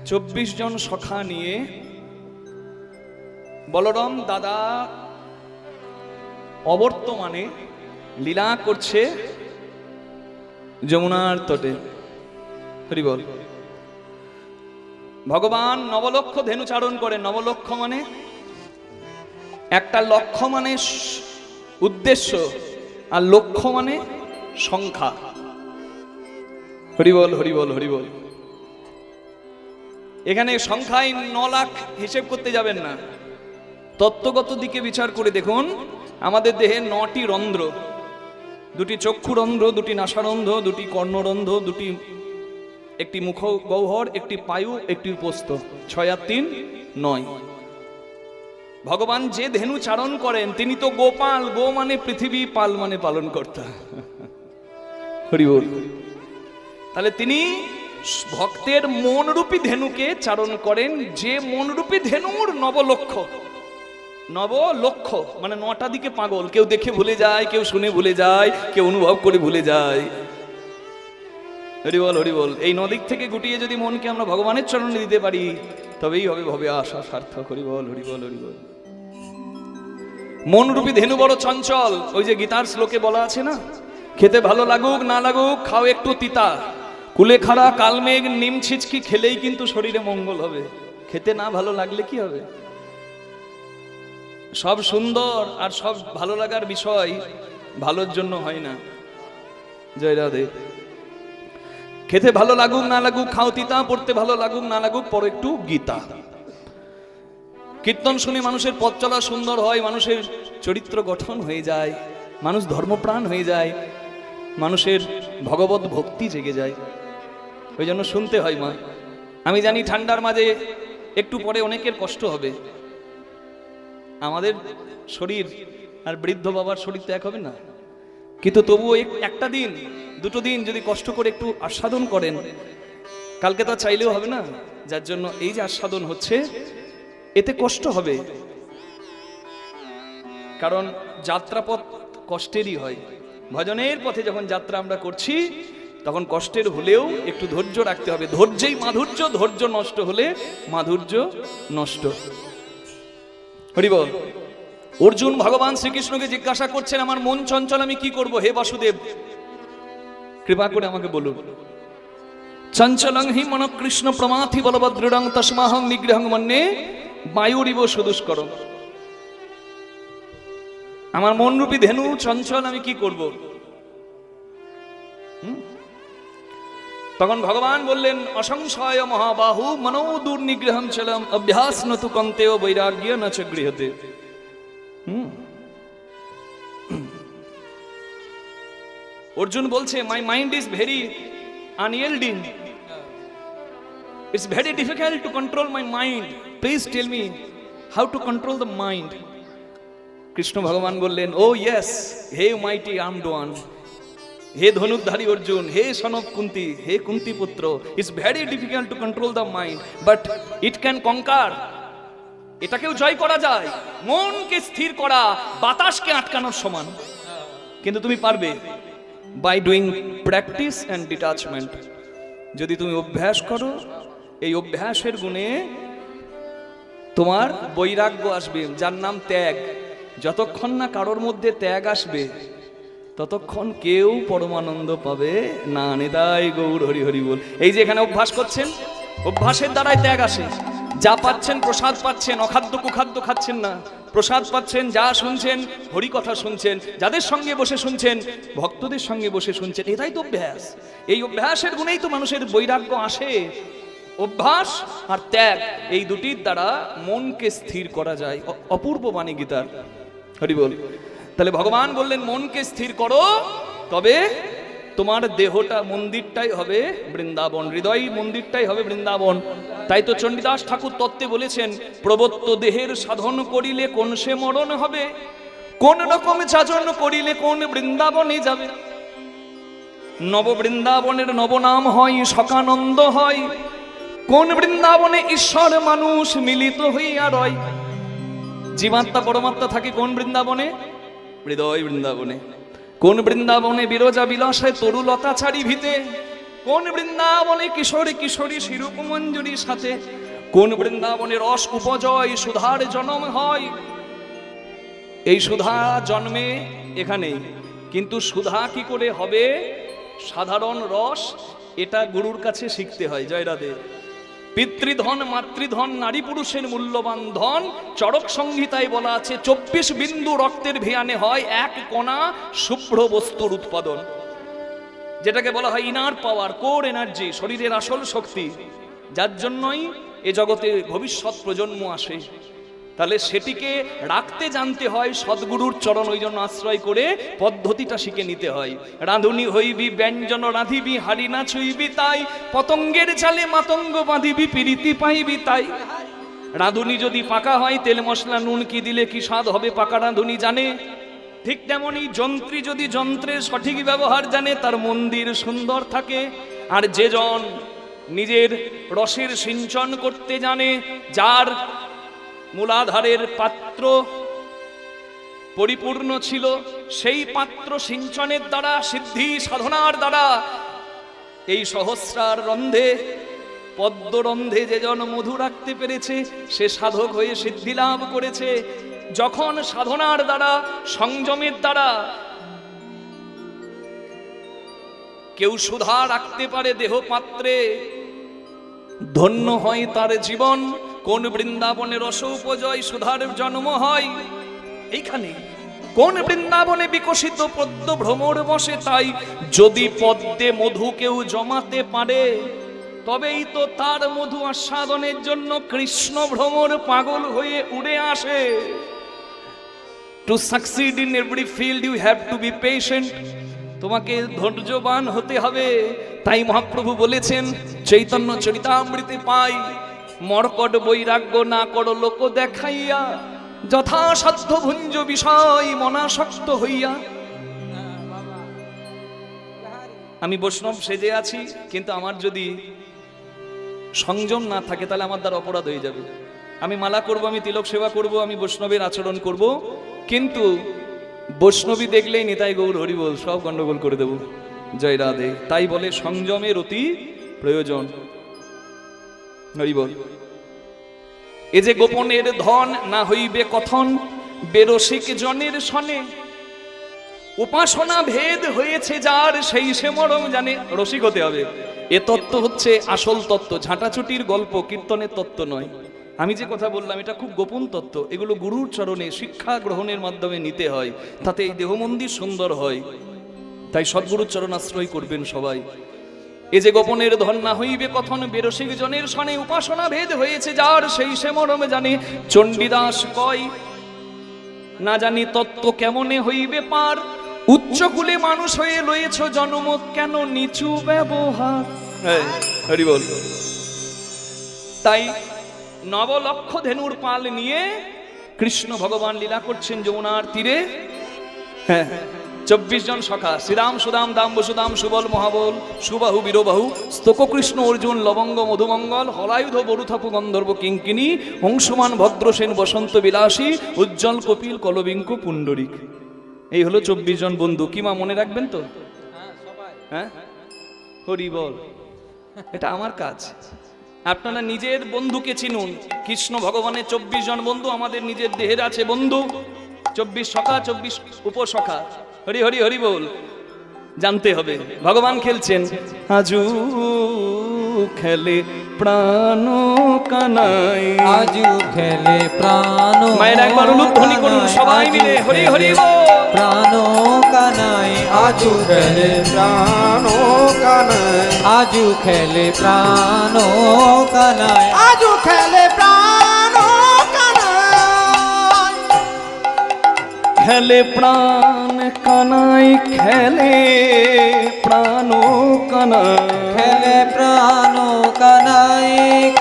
24 জন সখা নিয়ে বলরাম দাদা অবর্তমানে লীলা করছে যমুনার তটে। হরি বল। ভগবান নবলক্ষ ধেনু চারণ করেন। নবলক্ষ মানে একটা লক্ষ্য মানে উদ্দেশ্য, আর লক্ষ্য মানে সংখ্যা। হরি বল, হরি বল, হরি বল। এখানে সংখ্যায় 9 লাখ হিসেব করতে যাবেন না, তত্ত্বগত দিকে বিচার করে দেখুন। আমাদের দেহে 9টি রন্ধ্র, 2টি চক্ষুরন্ধ্র, 2টি নাসারন্ধ্র, 2টি কর্ণরন্ধ্র, 2টি, একটি মুখ গহ্বর, একটি পায়ু, একটি উপস্থ। 6 আর 3 9। ভগবান যে ধেনু চারণ করেন তিনি তো গোপাল। গো মানে পৃথিবী, পাল মানে পালন কর্তা। হরি বল। তাহলে তিনি ভক্তের মনরূপী ধেনুকে চারণ করেন, যে মনরূপী ধেনুর নবলক্ষ। নবলক্ষ মানে 9টা দিকে পাগল। কেউ দেখে ভুলে যায়, কেউ শুনে ভুলে যায়, কেউ অনুভব করে ভুলে যায়। হরি বল, হরি বল। এই 9 দিক থেকে গুটিয়ে যদি মনকে আমরা ভগবানের চরণে দিতে পারি, তবেই হবে ভবে আশা সার্থক। হরি বল, হরি বল, হরি বল। মনরূপী ধেনু বড় চঞ্চল। ওই যে গীতার শ্লোকে বলা আছে না, খেতে ভালো লাগুক না লাগুক খাও একটু তিতা, কুলেখাড়া কালমেঘ নিম ছিচকি খেলেই কিন্তু শরীরে মঙ্গল হবে। খেতে না ভালো লাগলে কি হবে? সব সুন্দর আর সব ভালো লাগার বিষয় ভালোর জন্য হয় না। জয় রাধে। খেতে ভালো লাগুক না লাগুক খাও তিতা, পড়তে ভালো লাগুক না লাগুক পড়ো একটু গীতা। কীর্তন শুনে মানুষের পথ চলা সুন্দর হয়, মানুষের চরিত্র গঠন হয়ে যায়, মানুষ ধর্মপ্রাণ হয়ে যায়, মানুষের ভগবত ভক্তি জেগে যায়। ওই জন্য শুনতে হয় মা। আমি জানি ঠান্ডার মাঝে একটু পরে অনেকের কষ্ট হবে। আমাদের শরীর আর বৃদ্ধ বাবার শরীর তো এক হবে না, কিন্তু তবুও একটা দিন 2টো দিন যদি কষ্ট করে একটু আস্বাদন করেন, কালকে তা চাইলেও হবে না। যার জন্য এই যে আস্বাদন হচ্ছে, এতে কষ্ট হবে, কারণ যাত্রাপথ কষ্টেরই হয়। ভজনের পথে যখন যাত্রা আমরা করছি তখন কষ্টের হলেও একটু ধৈর্য রাখতে হবে। ধৈর্যই মাধুর্য, ধৈর্য নষ্ট হলে মাধুর্য নষ্ট। হরি বল। অর্জুন ভগবান শ্রীকৃষ্ণকে জিজ্ঞাসা করছেন, আমার মন চঞ্চল, আমি কি করব? হে বাসুদেব, কৃপা করে আমাকে বলুন। চঞ্চলং হি মন কৃষ্ণ প্রমাথি বলভদ্রং তস্মাহং নিগ্রহং মন্যে বায়ুরিব সুদুষ্করং। আমার মনরূপী ধেনু চঞ্চল, আমি কি করব? তখন ভগবান বললেন, অসংশয় মহাবাহু মনো দুর্নিগ্রহং চলম অভ্যাস নতু কন্তেয় বৈরাগ্য ন চ গৃহতে। অর্জুন বলছে, my mind is very unyielding, it's very difficult to control my mind, please tell me how to control the mind. Krishna ভগবান বললেন, ও ইয়েস হে মাইটি আর্মড ওয়ান, হে ধনুকধারী অর্জুন, হে সন অফ কুন্তি, হে কুন্তি পুত্র, it's very difficult to control the mind, but it can conquer. এটাকেও জয় করা যায়। মনকে স্থির করা বাতাসকে আটকানোর সমান, কিন্তু তুমি পারবে by doing practice and detachment. যদি তুমি অভ্যাস করো, এই অভ্যাসের গুণে তোমার বৈরাগ্য আসবে, যার নাম ত্যাগ। যতক্ষণ না কারোর মধ্যে ত্যাগ আসবে ততক্ষণ কেউ পরমানন্দ পাবে না। নিতাই গৌর হরি হরি বল। এই যে এখানে অভ্যাস করছেন, অভ্যাসের দ্বারাই ত্যাগ আসে। যা পাচ্ছেন প্রসাদ পাচ্ছেন, অখাদ্য কুখাদ্য খাচ্ছেন না, প্রসাদ পাচ্ছেন, যা শুনছেন হরি কথা শুনছেন, যাদের সঙ্গে বসে শুনছেন ভক্তদের সঙ্গে বসে শুনছেন, এটাই তো অভ্যাস। এই অভ্যাসের গুণেই তো মানুষের বৈরাগ্য আসে। অভ্যাস আর ত্যাগ, এই দুটির দ্বারা মনকে স্থির করা যায়। অপূর্ব বাণী গীতার। হরি বল। তাহলে ভগবান বললেন, মনকে স্থির করো, তবে তোমার দেহটা, মন্দিরটাই হবে বৃন্দাবন, হৃদয় মন্দিরটাই হবে বৃন্দাবন। তাই তো চণ্ডীদাস ঠাকুর তত্ত্বে বলেছেন, প্রবত্ত দেহের সাধন করিলে কোন সে মরণ হবে, কোন রকম যাজন করিলে কোন বৃন্দাবনে যাবে। নব বৃন্দাবনের নবনাম হয় সকানন্দ হয়, কোন বৃন্দাবনে ঈশ্বর মানুষ মিলিত হইয়া রয়। জীবাত্মা পরমাত্মা থাকে কোন বৃন্দাবনে? হৃদয় বৃন্দাবনে। কোন বৃন্দাবনে বিরজা বিলাসায় তরুলতা ছাড়ি ভিতে, কোন বৃন্দাবনে কিশোরী কিশোরী শিরূপ মঞ্জুরির সাথে, কোন বৃন্দাবনে রস উপজয় সুধার জন্ম হয়। এই সুধা জন্মে এখানে, কিন্তু সুধা কি করে হবে? সাধারণ রস, এটা গুরুর কাছে শিখতে হয়। জয় রাধে। পিতৃধন মাতৃধন নারী পুরুষের মূল্যবান ধন। চরক সংহিতায় বলা আছে 24 বিন্দু রক্তের ভিয়ানে হয় এক কণা শুভ্র বস্তুর উৎপাদন, যেটাকে বলা হয় ইনার পাওয়ার, কোর এনার্জি, শরীরের আসল শক্তি, যার জন্যই এ জগতে ভবিষ্যৎ প্রজন্ম আসে। তাহলে সেটিকে রাখতে জানতে হয় সদ্গুরুর চরণ, ওই জন্য আশ্রয় করে পদ্ধতিটা শিখে নিতে হয়। রাঁধুনি হইবি ব্যঞ্জন রাঁধিবি, হাড়ি না ছুইবি তাই, পতঙ্গের জালে মাতঙ্গ বাঁধিবি, প্রীতি পাইবি তাই। রাঁধুনি যদি পাকা হয়, তেল মশলা নুন কি দিলে কি স্বাদ হবে, পাকা রাঁধুনি জানে। ঠিক তেমনি যন্ত্রী যদি যন্ত্রের সঠিক ব্যবহার জানে, তার মন্দির সুন্দর থাকে। আর যেজন নিজের রসের সিঞ্চন করতে জানে, যার মূলাধারের পাত্র পরিপূর্ণ ছিল, সেই পাত্র সিঞ্চনের দ্বারা, সিদ্ধি সাধনার দ্বারা এই সহস্রার রন্ধে, পদ্মরন্ধে যেজন মধু রাখতে পেরেছে, সে সাধক হয়ে সিদ্ধি লাভ করেছে। যখন সাধনার দ্বারা, সংযমের দ্বারা কেউ সুধা রাখতে পারে দেহ পাত্রে, ধন্য হয় তার জীবন। কোন বৃন্দাবনে রস উপজয় সুধার জন্ম হয়, এইখানে। কোন বৃন্দাবনে বিকশিত পদ্ম ভ্রমর বসে তাই, যদি পদ্মে মধু কেউ জমাতে পারে, তবেই তো তার মধু আস্বাদনের জন্য কৃষ্ণ ভ্রমর পাগল হয়ে উড়ে আসে। To succeed in every field you have to be patient. তোমাকে ধৈর্যবান হতে হবে। তাই মহাপ্রভু বলেছেন চৈতন্য চরিতামৃতে পাই, মর্কট বৈরাগ্য না করো লোক দেখাইয়া, যথাসাধ্য ভুঞ্জ বিষয় মনাসক্ত হইয়া। আমি বৈষ্ণব সেজে আছি, কিন্তু আমার যদি সংযম না থাকে, তাহলে আমার দ্বারা অপরাধ হয়ে যাবে। আমি মালা করব, আমি তিলক সেবা করব, আমি বৈষ্ণবের আচরণ করব, কিন্তু বৈষ্ণবী দেখলেই নিতাই গৌর হরি বল, সব গন্ডগোল করে দেব। জয় রাধে। তাই বলে সংযমের অতি প্রয়োজন। হরি বল। এ যে গোপনের ধন না হইবে কথন, বেরসিক জনের সনে, উপাসনা ভেদ হয়েছে যার, সেই সে মরম জানে। রসিক হতে হবে। এ তত্ত্ব হচ্ছে আসল তত্ত্ব, ঝাঁটাছুটির গল্প, কীর্তনের তত্ত্ব নয়। আমি যে কথা বললাম এটা খুব গোপন তত্ত্ব, এগুলো গুরুর চরণে শিক্ষা গ্রহণের মাধ্যমে নিতে হয়, তাতে এই দেহ মন্দির সুন্দর হয়। তাই সদ্গুরুর চরণ আশ্রয় করবেন সবাই। এ যে গোপনের ধন না হইবে কথন, বেরসিক জনের সনে, উপাসনা ভেদ হয়েছে যার, সেই সে মরম জানে। চণ্ডীদাস কয় না জানি তত্ত্ব কেমনে হইবে পার, উচ্চকুলে মানুষ হয়ে লয়েছ জন্ম, কেন নিচু ব্যবহার। হরি বল। তাই নবলক্ষ ধেনুর পাল নিয়ে কৃষ্ণ ভগবান লীলা করছেন যমুনার তীরে। 24 জন সখা, শ্রীরাম সুদাম দাম বসুদাম সুবল মহাবল, সুবাহু বীরবাহু, স্তোক কৃষ্ণ অর্জুন লবঙ্গ মধুমঙ্গল, হলায়ুধ বরুথাপু গন্ধর্ব কিঙ্কিনী, হংসমান ভদ্রসেন বসন্ত বিলাসী, উজ্জ্বল কপিল কলবিঙ্কু পুণ্ডরিক। এই হলো 24 জন বন্ধু। কি মা মনে রাখবেন তো? হ্যাঁ, হরি বল। এটা আমার কাজ। আপনারা নিজের বন্ধুকে চিনুন। কৃষ্ণ ভগবানের 24 জন বন্ধু, আমাদের নিজের দেহের আছে বন্ধু। 24 সখা, 24 উপসখা। হরি হরি হরি বল। জানতে হবে ভগবান খেলছেন। আজু খেলে প্রাণ কানাই, আজু খেলে প্রাণ। মায়ের একবার উলুধ্বনি করুন সবাই মিলে, হরি হরি বল। প্রাণ কানাই, আজু খেলে প্রাণ কানাই, আজু খেলে প্রাণ কানাই, আজু খেলে প্রাণ কানাই, খেলে প্রাণ কানাই, খেলে প্রাণ কানাই, খেলে প্রাণ কানাই,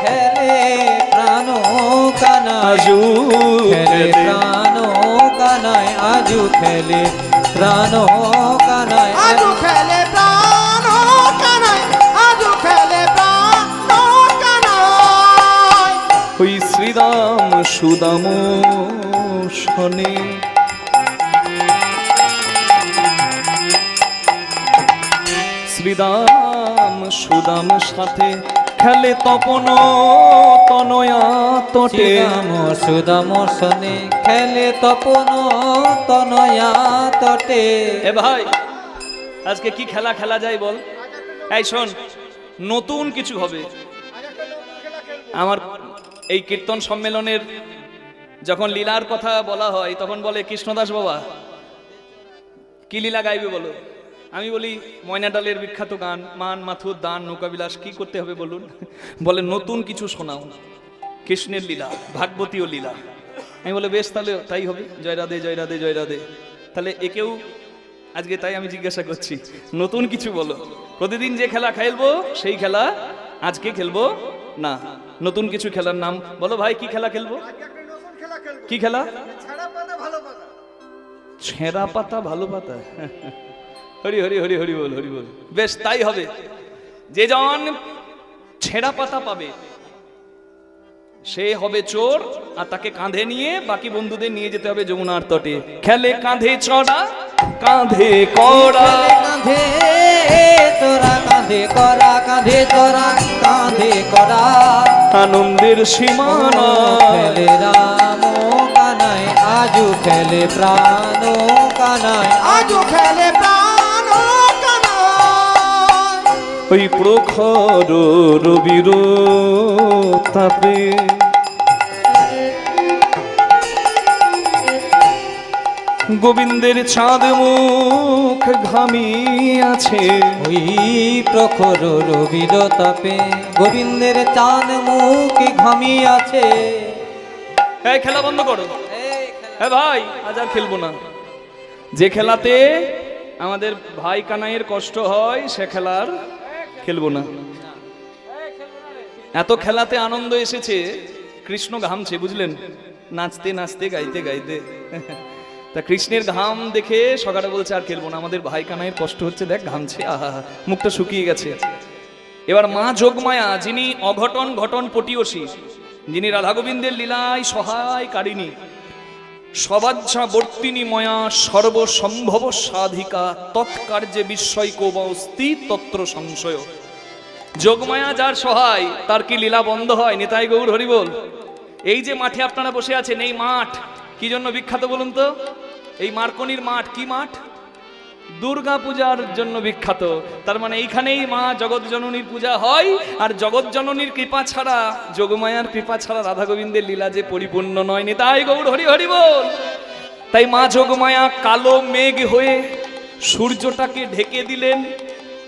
খেলে প্রাণ কানাই, আজু খেলে প্রাণ কানাই, আজু খেলে প্রাণ কানাই, আজু খেলে প্রাণ কানাই, আজু খেলে প্রাণ কানাই। ওই শ্রীরাম সুদাম শনে, শ্রীরাম সুদাম সাথে খেলে তপন তনয়া তটে। শ্রীরাম সুদাম সনে খেলে তপন তনয়া তটে। এ ভাই, আজকে কি খেলা খেলা যায় বল? এই শোন, নতুন কিছু হবে। আমার এই কীর্তন সম্মেলনের যখন লীলার কথা বলা হয় তখন বলে, কৃষ্ণদাস বাবা কি লীলা গাইবে বলো? আমি বলি, ময়নাডালের বিখ্যাত গান মান মাথুর দান নৌকাবিলাস, কি করতে হবে বলুন? বলে নতুন কিছু শোনাও, কৃষ্ণের লীলা, ভাগবতীয় লীলা। আমি বলে বেশ, তাহলে তাই হবে। জয় রাধে জয় রাধে জয় রাধে। তাহলে একেও আজকে তাই আমি জিজ্ঞাসা করছি, নতুন কিছু বলো। প্রতিদিন যে খেলা খেলবো সেই খেলা আজকে খেলবো না, নতুন কিছু খেলার নাম বলো ভাই। কি খেলা খেলবো? কি খেলা? ছেঁড়া পাতা ভালো পাতা। হরি হরি হরি হরি বল, হরি বল। বেশ, তাই হবে। যে জন ছেঁড়া পাতা পাবে সে হবে চোর, আর তাকে কাঁধে নিয়ে বাকি বন্ধুদের নিয়ে যেতে হবে যমুনার তটে। খেলে কাঁধে চড়া কাঁধে করা, কাঁধে তোরা কাঁধে করা, কাঁধে তোরা কাঁধে করা। আনন্দের সীমানা খেলে রাম কানায় আজু খেলে প্রাণ কানায়। আজও খেলে প্রাণ কানায়। ওই প্রখর রবির তাপে গোবিন্দের চাঁদ মুখ ঘামিয়াছে। ওই প্রখর রবির তাপে গোবিন্দের চাঁদ মুখ ঘামিয়াছে। এই খেলা বন্ধ করো। হ্যাঁ ভাই, আজ আর খেলবো না। যে খেলাতে আমাদের ভাই কানাইয়ের কষ্ট হয় সে খেলার খেলবো না। এত খেলাতে আনন্দ এসেছে, কৃষ্ণ ঘামছে, বুঝলেন? নাচতে নাচতে গাইতে গাইতে। তা কৃষ্ণের ঘাম দেখে সকালে বলছে আর খেলবো না, আমাদের ভাই কানাইয়ের কষ্ট হচ্ছে, দেখ ঘামছে, আহা মুখটা শুকিয়ে গেছে। এবার মা যোগমায়া, যিনি অঘটন ঘটন পটিয়সী, যিনি রাধা গোবিন্দের লীলায় সহায় কারিণী, সবাজ্ঞা বর্তিনী ময়া সর্বসম্ভব সাধিকা, তৎকার্যে বিস্ময়কো অস্তি তত্র সংশয়। যোগমায়া যার সহায়, তার কি লীলা বন্ধ হয়? নিতাই গৌর হরি বল। এই যে মাঠে আপনারা বসে আছেন, এই মাঠ কি জন্য বিখ্যাত বলুন তো? এই মার্কনির মাঠ কি মাঠ? দুর্গা পূজার জন্য বিখ্যাত। তার মানে এইখানেই মা জগৎ জননীর পূজা হয়। আর জগৎ জননীর কৃপা ছাড়া, যোগমায়ার কৃপা ছাড়া রাধা গোবিন্দের লীলা যে পরিপূর্ণ নয়। নিতাই গৌর হরি হরি বল। তাই মা যোগমায়া কালো মেঘ হয়ে সূর্যটাকে ঢেকে দিলেন।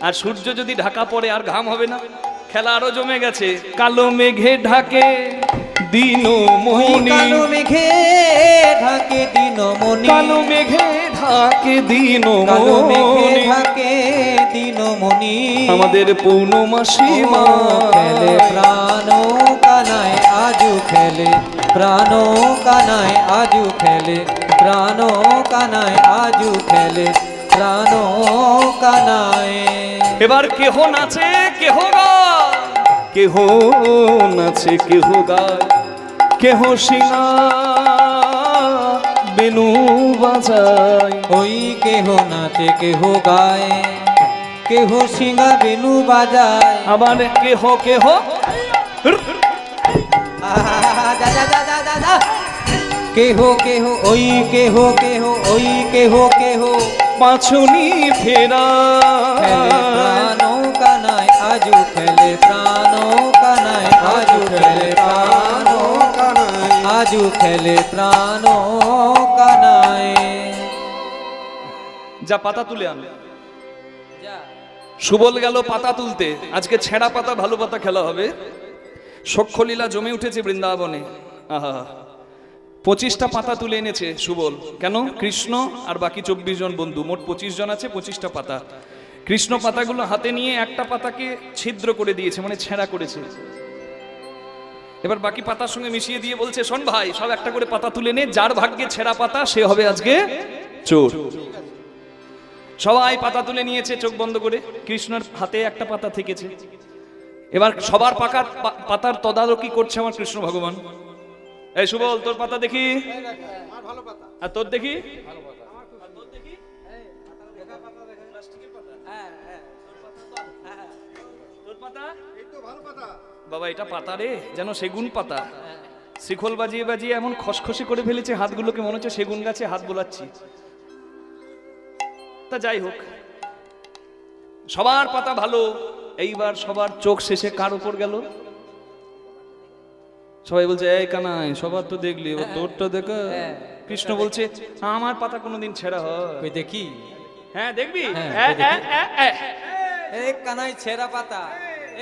আর সূর্য যদি ঢাকা পড়ে আর ঘাম হবে না। খেলা আরো জমে গেছে। কালো মেঘে ঢাকে দিনমণি, কালো মেঘে ঢাকে দিনমণি, কালো মেঘে ঢাকে কালো মেঘে দিনমণি, ঢাকে দিনমণি। আমাদের পৌর্ণমাসী মা খেলে প্রাণ কানায় আজু খেলে প্রাণ কানায় আজু খেলে প্রাণ কানায় আজু খেলে প্রাণ কানায়। এবার কেহ নাচে কেহ গায়, কেহ নাচে কেহ গায়, কেহ সিঙা বেনু বাজায়। ওই কেহ নাচে কেহ গায়, কেহ সিঙ্গা বেনু বাজায়। আবার কেহ কেহ যা যা যা যা যা যা। কেহ কেহ ওই কেহ কেহ ওই কেহ কেহ পাছুনি ফেরা। খেলে প্রাণ কানায় আজু খেলে প্রাণ কানায় আজু খেলে প্রাণ কানায়। আজু খেলে প্রাণ কানায়। যা পাতা তুলে আন। সুবল গেল পাতা তুলতে। আজকে ছেঁড়া পাতা ভালো পাতা খেলা হবে। সখ্যলীলা জমে উঠেছে বৃন্দাবনে। আহা, 25টা পাতা তুলে এনেছে সুবল। কেন? কৃষ্ণ আর বাকি 24 জন বন্ধু, মোট 25 জন আছে, 25টা পাতা। কৃষ্ণ পাতাগুলো হাতে নিয়ে একটা পাতাকে ছিদ্র করে দিয়েছে, মানে ছেঁড়া করেছে। এবার বাকি পাতার সঙ্গে মিশিয়ে দিয়ে বলছে, শোন ভাই, সব একটা করে পাতা তুলে নে, যার ভাগ্যে ছেঁড়া পাতা সে হবে আজকে চোর। সবাই পাতা তুলে নিয়েছে চোখ বন্ধ করে। কৃষ্ণের হাতে একটা পাতা থেকেছে। এবার সবার পাতার তদারকি করছে আমার কৃষ্ণ ভগবান। এই সুবল, তোর পাতা দেখি, আর তোর দেখি। বাবা এটা পাতা রে, যেন সেগুন পাতা। শিখল বাজিয়ে বাজিয়ে এমন খসখসে করে ফেলেছে হাতগুলোকে, মনে হচ্ছে সেগুন গাছে হাত বোলাচ্ছি। তা যাই হোক, সবার পাতা ভালো। এইবার সবার চোখ শেষে কার উপর গেল? সবাই বলছে এই কানাই, সবার তো দেখলি, এবার তোরটা দেখা। কৃষ্ণ বলছে আমার পাতা কোনোদিন ছেঁড়া হয়? কই দেখি। হ্যাঁ দেখবি। হ্যাঁ, দেখি। এ কানাই ছেঁড়া পাতা,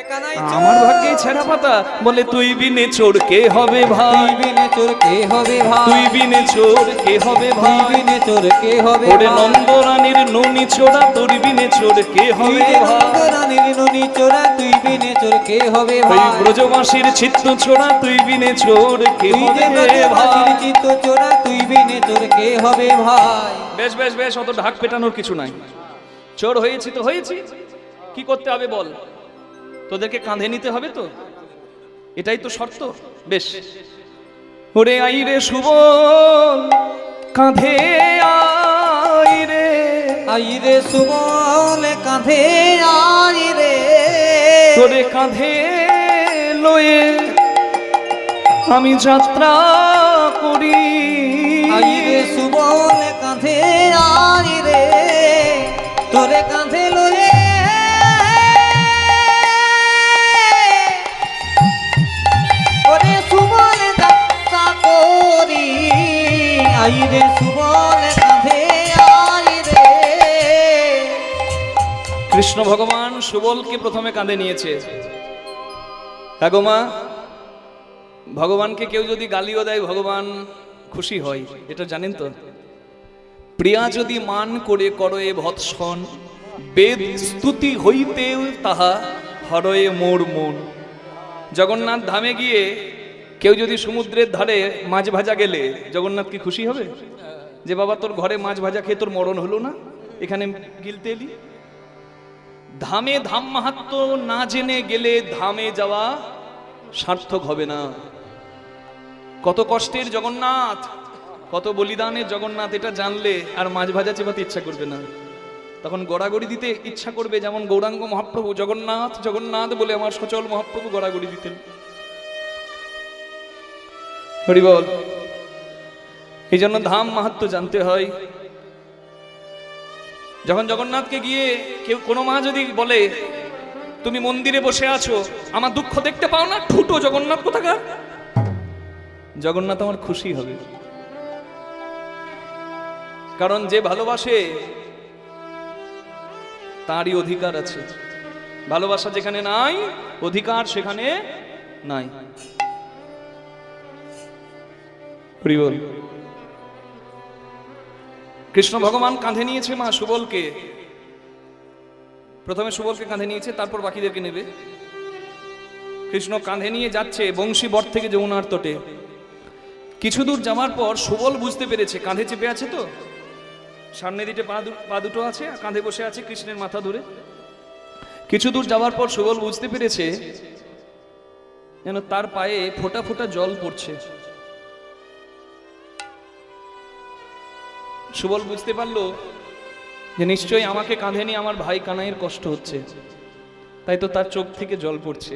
এ কানাই চোর। আমার ভাগ্যে ছেঁড়া পাতা। বলে তুই বিনে চোর কে হবে ভাই? তুই বিনে চোর কে হবে ভাই? তুই বিনে চোর কে হবে তুই ভাই? বিনে চোর কে হবে ওরে ভাই? নন্দরানীর ননি চোরা, তোর বিনে চোর কে তুই হবে যে ভাই? নন্দরানীর ননি চোরা, তুই বিনে চোর কে হবে ওই ভাই? ব্রজবাসীর চিত্ত চোরা, তুই বিনে চোর কে তুই যে হবে ব্রজবাসীর ভাই? চিত্ত চোরা, তুই বিনে চোর কে হবে ভাই? বেশ বেশ বেশ, অত ঢাক পেটানোর কিছু নাই। চোর হয়েছি তো হয়েছি, কি করতে হবে বল? তোদেরকে কাঁধে নিতে হবে তো, এটাই তো শর্ত। বেশ, ওরে আই রে সুবল কাঁধে আই রে, আই রে সুবল কাঁধে আই রে, তোরে কাঁধে লয়ে আমি যাত্রা করি। আই রে সুবল কাঁধে আই রে, তোরে কাঁধে লয়ে ওরে সুবল যাত্রা করি। আই রে সুবল কাঁধে আই রে। কৃষ্ণ ভগবান সুবলকে প্রথমে কাঁধে নিয়েছে। গো মা, ভগবানকে কেউ যদি গালিও দেয় ভগবান খুশি হয়, এটা জানেন তো? প্রিয়া যদি মান করে করয়ে ভৎসন, বেদ স্তুতি হইতেও তাহা হরয়ে মোর মন। জগন্নাথ ধামে গিয়ে কেউ যদি সমুদ্রের ধারে মাছ ভাজা গেলে জগন্নাথ কি খুশি হবে? যে বাবা তোর ঘরে মাছ ভাজা খেয়ে তোর মরণ হলো না, এখানে গিলতে এলি। ধামে ধাম মাহাত্ম্য না জেনে গেলে ধামে যাওয়া সার্থক হবে না। কত কষ্টের জগন্নাথ, কত বলিদানের জগন্নাথ, এটা জানলে আর মাছ ভাজা চেপাতে ইচ্ছা করবে না। তখন গড়াগড়ি দিতে ইচ্ছা করবে, যেমন গৌরাঙ্গ মহাপ্রভু জগন্নাথ জগন্নাথ বলে আমার সচল মহাপ্রভু গড়াগড়ি দিতেন। হরি বল। এই জন্য ধাম মাহাত্ম্য জানতে হয়। যখন জগন্নাথকে গিয়ে কেউ কোনো মা যদি বলে তুমি মন্দিরে বসে আছো, আমার দুঃখ দেখতে পাও না, ঠুটো জগন্নাথ কোথাকার, জগন্নাথ আমার খুশি হবে। কারণ যে ভালোবাসে তারই অধিকার আছে। ভালোবাসা যেখানে নাই, অধিকার সেখানে নাই। হরি বল। কৃষ্ণ ভগবান কাঁধে নিয়েছে মা সুবলকে। প্রথমে সুবলকে কাঁধে নিয়েছে, তারপর বাকিদেরকে নেবে। কৃষ্ণ কাঁধে নিয়ে যাচ্ছে বংশী বট থেকে যমুনার তটে। কিছু দূর যাওয়ার পর সুবল বুঝতে পেরেছে কাঁধে চেপে আছে তো, সামনে দিকে পা দুটো আছে, আর কাঁধে বসে আছে কৃষ্ণের মাথা ধরে। কিছু দূর যাওয়ার পর সুবল বুঝতে পেরেছে যেন তার পায়ে ফোঁটা ফোঁটা জল পড়ছে। সুবল বুঝতে পারলো যে নিশ্চয়ই আমাকে কাঁধে নিয়ে আমার ভাই কানাইয়ের কষ্ট হচ্ছে, তাই তো তার চোখ থেকে জল পড়ছে।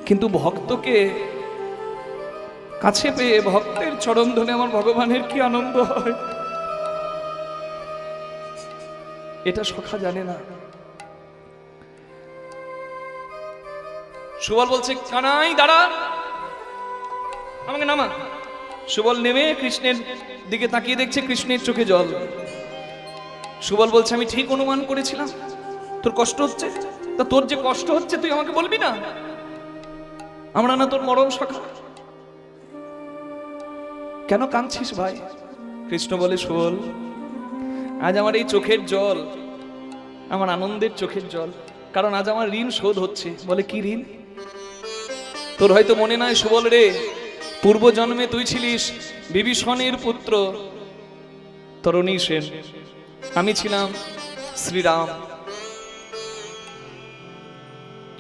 কিন্তু ভক্তকে কাছে পেয়ে, ভক্তের চরণ ধরে আমার ভগবানের কি আনন্দ হয়, এটা সখা জানে না। সুবল বলছে কানাই দাঁড়া, আমাকে নামা। সুবল নেমে কৃষ্ণের দিকে তাকিয়ে দেখছে কৃষ্ণের চোখে জল। সুবল বলছে আমি ঠিক অনুমান করেছিলাম তোর কষ্ট হচ্ছে, তা তোর যে কষ্ট হচ্ছে তুই আমাকে বলবি না? আমরা না তোর মরম সখা, কেন কাঁদছিস ভাই? কৃষ্ণ বলে সুবল, আজ আমার এই চোখের জল আমার আনন্দের চোখের জল, কারণ আজ আমার ঋণ শোধ হচ্ছে। বলে কি ঋণ? তোর হয়তো মনে নাই সুবল রে, পূর্ব জন্মে তুই ছিলিস বিভীষণের পুত্র তরণী সেন, আমি ছিলাম শ্রীরাম।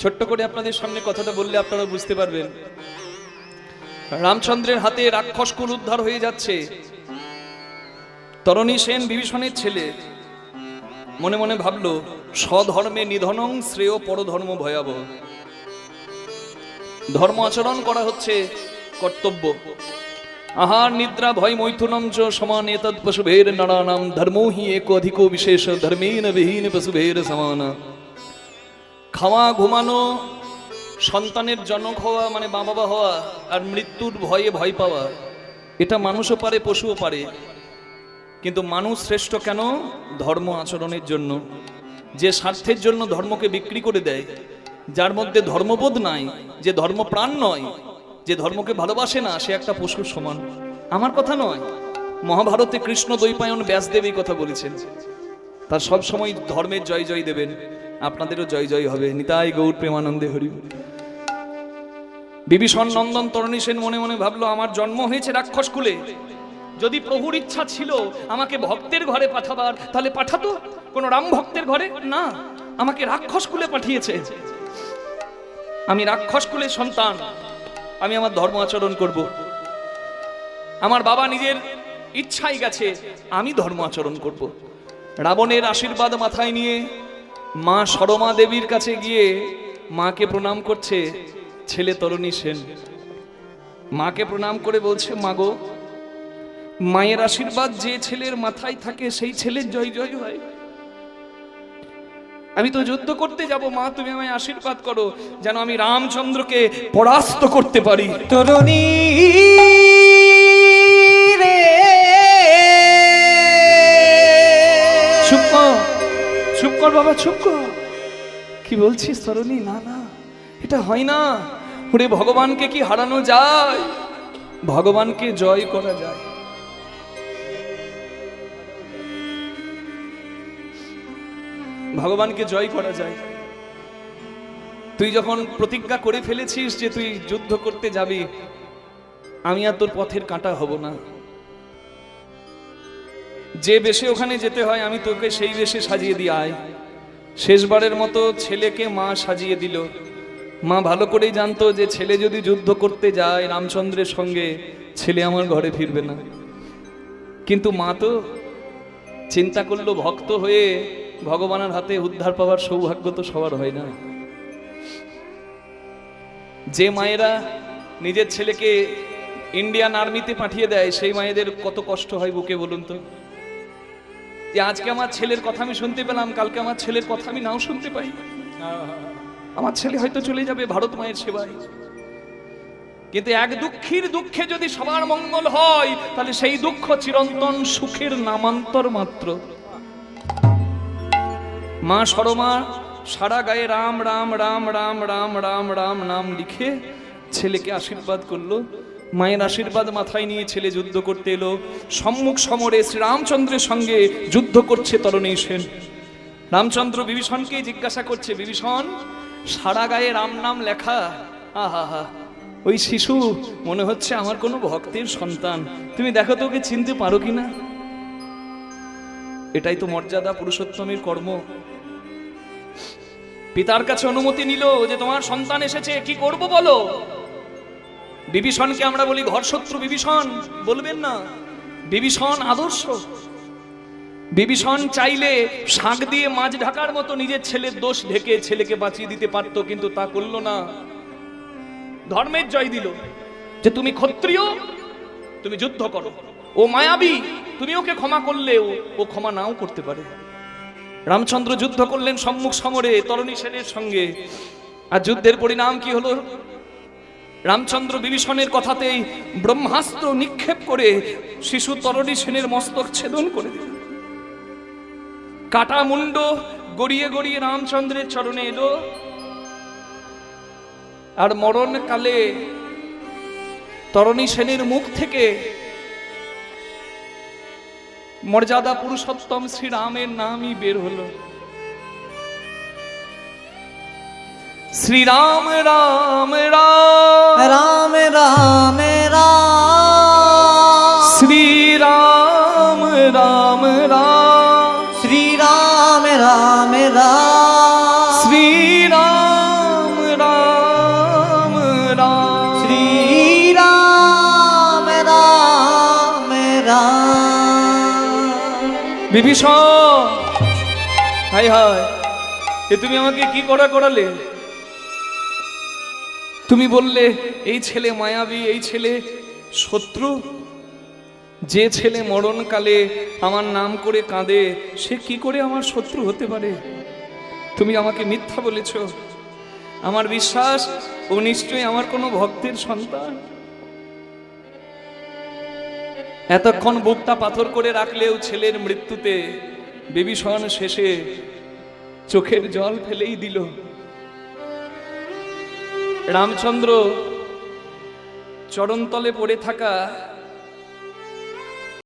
ছোট্ট করে আপনাদের সামনে কথাটা বললে আপনারা বুঝতে পারবেন। রামচন্দ্রের হাতে রাক্ষসকুল উদ্ধার হয়ে যাচ্ছে। তরণী সেন বিভীষণের ছেলে মনে মনে ভাবলো স্বধর্মে নিধনং শ্রেয় পরধর্ম ভয়াবহ। ধর্ম আচরণ করা হচ্ছে কর্তব্য। আহার নিদ্রা ভয় মৈথুনম চ সমান এতৎ পশুভের নরানাম ধর্মো হি এক অধিকো বিশেষ ধর্মেন বিহীন পশুভের সমান। খাওয়া, ঘুমানো, সন্তানের জনক হওয়া মানে মা বাবা হওয়া, আর মৃত্যুর ভয়ে ভয় পাওয়া, এটা মানুষও পারে, পশুও পারে। কিন্তু মানুষ শ্রেষ্ঠ কেন? ধর্ম আচরণের জন্য। যে স্বার্থের জন্য ধর্মকে বিক্রি করে দেয়, যার মধ্যে ধর্মবোধ নাই, যে ধর্মপ্রাণ নয়, যে ধর্মকে ভালোবাসে না, সে একটা পশুর সমান। আমার কথা নয়, মহাভারতে কৃষ্ণ দ্বৈপায়ন ব্যাসদেব এই কথা বলেছেন। তার সব সময় ধর্মের জয় জয় দেবেন, আপনাদেরও জয় জয় হবে। নিতাই গৌর প্রেমানন্দে হরি। বিভীষণ নন্দন তরণী সেন মনে মনে ভাবলো, আমার জন্ম হয়েছে রাক্ষস কুলে, যদি প্রভুর ইচ্ছা ছিল আমাকে ভক্তের ঘরে পাঠাবার, তাহলে পাঠাতো কোন রাম ভক্তের ঘরে না, আমাকে রাক্ষস কুলে পাঠিয়েছে। আমি রাক্ষস কুলের সন্তান, আমি আমার ধর্ম আচরণ করব। আমার বাবা নিজের ইচ্ছাই গেছে, আমি ধর্ম আচরণ করব। রাবণের আশীর্বাদ মাথায় নিয়ে মা সরমা দেবীর কাছে গিয়ে মাকে প্রণাম করছে ছেলে তরণী সেন। মাকে প্রণাম করে বলছে, মাগো, মায়ের আশীর্বাদ যে ছেলের মাথায় থাকে সেই ছেলের জয় জয় হয়। আমি তো যুদ্ধ করতে যাব, মা তুমি আমায় আশীর্বাদ করো যেন আমি রামচন্দ্রকে পরাস্ত করতে পারি। তরুণী রে, চুপ কর, চুপ কর বাবা, চুপ কর। কি বলছিস তরুণী? না না, এটা হয় না। ওরে ভগবানকে কি হারানো যায়? ভগবানকে জয় করা যায়। ভগবানকে জয় করা যায়। তুই যখন প্রতিজ্ঞা করে ফেলেছিস যে তুই যুদ্ধ করতে যাবি, আমি আর তোর পথের কাঁটা হব না। যে বেশে ওখানে যেতে হয় আমি তোকে সেই বেশে সাজিয়ে দিয়ে আয়। শেষবারের মতো ছেলেকে মা সাজিয়ে দিল। মা ভালো করেই জানতো যে ছেলে যদি যুদ্ধ করতে যায় রামচন্দ্রের সঙ্গে, ছেলে আমার ঘরে ফিরবে না। কিন্তু মা তো চিন্তা করলো, ভক্ত হয়ে ভগবানের হাতে উদ্ধার পাওয়ার সৌভাগ্য তো সবার হয় না। যে মায়েরা নিজের ছেলেকে ইন্ডিয়ান আর্মিতে পাঠিয়ে দেয়, সেই মায়েদের কত কষ্ট হয় বুকে বলুন তো। যে আজকে আমার ছেলের কথা আমি শুনতে পেলাম, কালকে আমার ছেলের কথা আমি নাও শুনতে পাই। আমার ছেলে হয়তো চলে যাবে ভারত মায়ের সেবায়। কিন্তু এক দুঃখীর দুঃখে যদি সবার মঙ্গল হয়, তাহলে সেই দুঃখ চিরন্তন সুখের নামান্তর মাত্র। মা সরমা সারা গায়ে রাম রাম রাম রাম রাম রাম রাম নাম লিখে ছেলেকে আশীর্বাদ করলো। মায়ের আশীর্বাদ মাথায় নিয়ে ছেলে যুদ্ধ করতে এলো। সম্মুখ সমরে শ্রীরামচন্দ্রের সঙ্গে যুদ্ধ করছে তরণী সেন। রামচন্দ্র বিভীষণকে জিজ্ঞাসা করছে, বিভীষণ, সারা গায়ে রাম নাম লেখা, আহা হা, ওই শিশু মনে হচ্ছে আমার কোনো ভক্তের সন্তান, তুমি দেখো তো ওকে চিনতে পারো কিনা। এটাই তো মর্যাদা, পুরুষোত্তমের কর্ম। পিতার কাছে অনুমতি নিল যে তোমার সন্তান এসেছে, কি করব বলো। বিভীষণকে আমরা বলি ঘরশত্রু বিভীষণ, বলবেন না। বিভীষণ আদর্শ। বিভীষণ চাইলে শাঁখ দিয়ে মাছ ঢাকার মতো নিজের ছেলের দোষ ঢেকে ছেলেকে বাঁচিয়ে দিতে পারতো, কিন্তু তা করলো না। ধর্মের জয় দিল যে তুমি ক্ষত্রিয়, তুমি যুদ্ধ করো। ও মায়াবী, তুমি ওকে ক্ষমা করলে ও ক্ষমা নাও করতে পারে। রামচন্দ্র যুদ্ধ করলেন সম্মুখ সমরে তরণী সেনের সঙ্গে। আর যুদ্ধের পরিণাম কি হলো? রামচন্দ্র বিভীষণের কথাতেই ব্রহ্মাস্ত্র নিক্ষেপ করে শিশু তরণী সেনের মস্তক ছেদন করে দিল। কাটা মুন্ড গড়িয়ে গড়িয়ে রামচন্দ্রের চরণে এলো। আর মরণকালে তরণী সেনের মুখ থেকে মর্যাদা পুরুষোত্তম শ্রীরামের নামই বের হলো। শ্রীরাম রাম রাম রাম রাম রাম, শ্রীরাম রাম রাম, শ্রীরাম রাম রাম, শ্রীরাম রাম রাম, শ্রীরাম রাম রাম। বিভীষণ, হায় হায়, এ তুমি আমাকে কি করালে? তুমি বললে এই ছেলে মায়াবী, এই ছেলে শত্রু। যে ছেলে মরণকালে আমার নাম করে কাঁদে, সে কি করে আমার শত্রু হতে পারে? তুমি আমাকে মিথ্যা বলেছ। আমার বিশ্বাস ও নিশ্চয়ই আমার কোনো ভক্তের সন্তান। এতক্ষণ বুকটা পাথর করে রাখলেও ছেলের মৃত্যুতে বিভীষণ শেষে চোখের জল ফেলেই দিল। রামচন্দ্র চরণতলে পড়ে থাকা